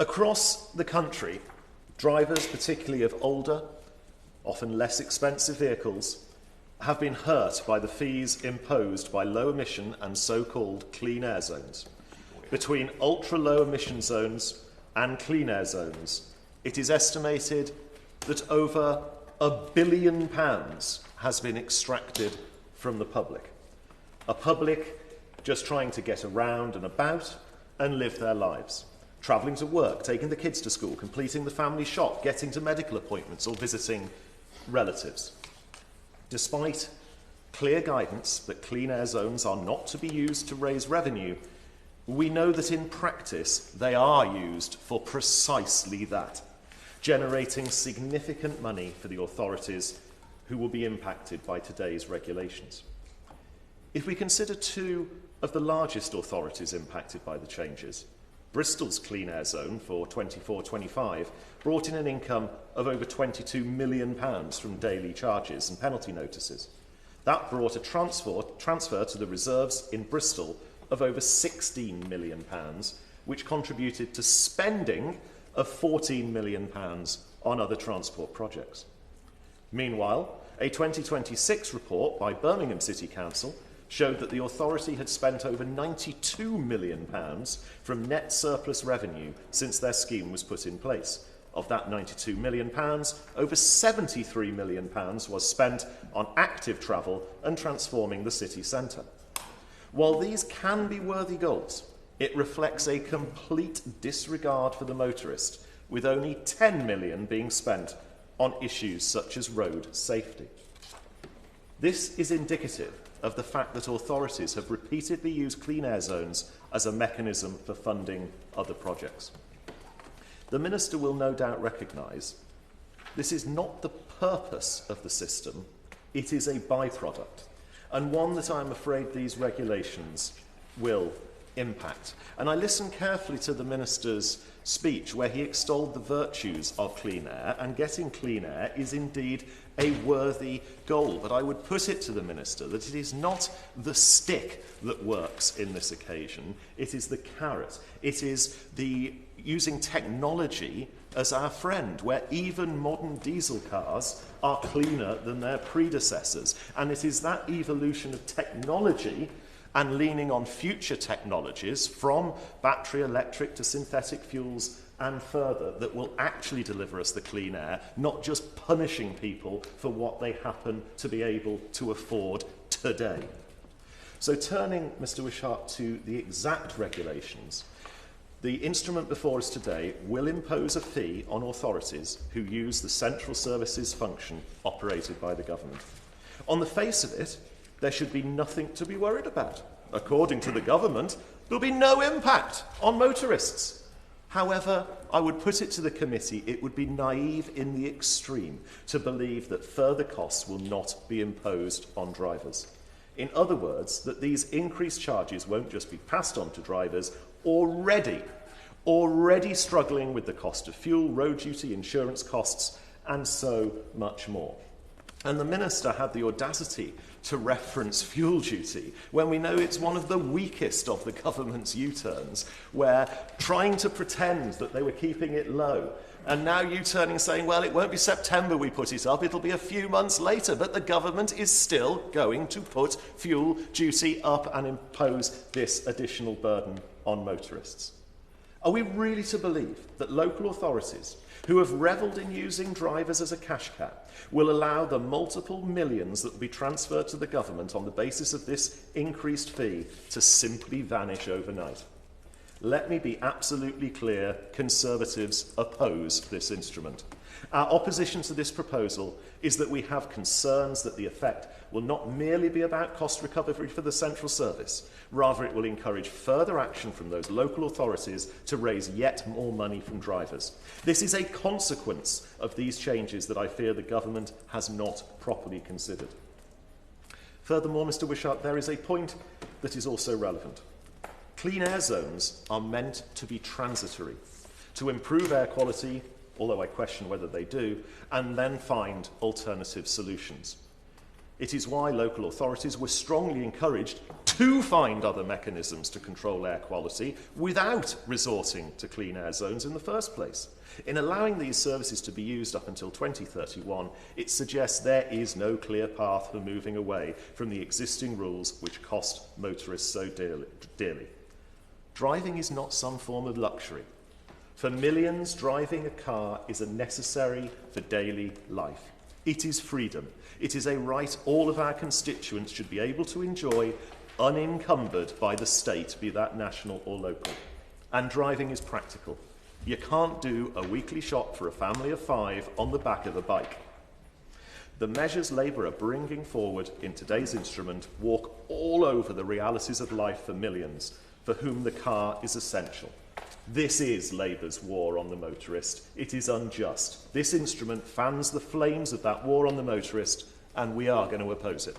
Across the country, drivers, particularly of older, often less expensive vehicles, have been hurt by the fees imposed by low-emission and so-called clean air zones. Between ultra-low emission zones and clean air zones, it is estimated that over £1 billion has been extracted from the public. A public just trying to get around and about and live their lives. Travelling to work, taking the kids to school, completing the family shop, getting to medical appointments or visiting relatives. Despite clear guidance that clean air zones are not to be used to raise revenue, we know that in practice they are used for precisely that, generating significant money for the authorities who will be impacted by today's regulations. If we consider two of the largest authorities impacted by the changes, Bristol's Clean Air Zone for 24-25 brought in an income of over £22 million from daily charges and penalty notices. That brought a transfer to the reserves in Bristol of over £16 million, which contributed to spending of £14 million on other transport projects. Meanwhile, a 2026 report by Birmingham City Council showed that the authority had spent over £92 million from net surplus revenue since their scheme was put in place. Of that £92 million, over £73 million was spent on active travel and transforming the city centre. While these can be worthy goals, it reflects a complete disregard for the motorist, with only £10 million being spent on issues such as road safety. This is indicative of the fact that authorities have repeatedly used clean air zones as a mechanism for funding other projects. The Minister will no doubt recognise this is not the purpose of the system, it is a byproduct, and one that I'm afraid these regulations will impact. And I listened carefully to the Minister's speech where he extolled the virtues of clean air, and getting clean air is indeed a worthy goal. But I would put it to the Minister that it is not the stick that works in this occasion, it is the carrot. It is the using technology as our friend, where even modern diesel cars are cleaner than their predecessors. And it is that evolution of technology and leaning on future technologies, from battery electric to synthetic fuels and further, that will actually deliver us the clean air, not just punishing people for what they happen to be able to afford today. So turning, Mr. Wishart, to the exact regulations, the instrument before us today will impose a fee on authorities who use the central services function operated by the government. On the face of it, there should be nothing to be worried about. According to the government, there'll be no impact on motorists. However, I would put it to the committee, it would be naive in the extreme to believe that further costs will not be imposed on drivers. In other words, that these increased charges won't just be passed on to drivers already struggling with the cost of fuel, road duty, insurance costs, and so much more. And the Minister had the audacity to reference fuel duty when we know it's one of the weakest of the government's U-turns, where trying to pretend that they were keeping it low, and now U-turning saying, well, it won't be September we put it up, it'll be a few months later, but the government is still going to put fuel duty up and impose this additional burden on motorists. Are we really to believe that local authorities who have revelled in using drivers as a cash cow will allow the multiple millions that will be transferred to the government on the basis of this increased fee to simply vanish overnight? Let me be absolutely clear, Conservatives oppose this instrument. Our opposition to this proposal is that we have concerns that the effect will not merely be about cost recovery for the central service, rather it will encourage further action from those local authorities to raise yet more money from drivers. This is a consequence of these changes that I fear the government has not properly considered. Furthermore, Mr. Wishart, there is a point that is also relevant. Clean air zones are meant to be transitory, to improve air quality, although I question whether they do, and then find alternative solutions. It is why local authorities were strongly encouraged to find other mechanisms to control air quality without resorting to clean air zones in the first place. In allowing these services to be used up until 2031, it suggests there is no clear path for moving away from the existing rules which cost motorists so dearly. Driving is not some form of luxury. For millions, driving a car is a necessary for daily life. It is freedom. It is a right all of our constituents should be able to enjoy, unencumbered by the state, be that national or local. And driving is practical. You can't do a weekly shop for a family of 5 on the back of a bike. The measures Labour are bringing forward in today's instrument walk all over the realities of life for millions, for whom the car is essential. This is Labour's war on the motorist. It is unjust. This instrument fans the flames of that war on the motorist, and we are going to oppose it.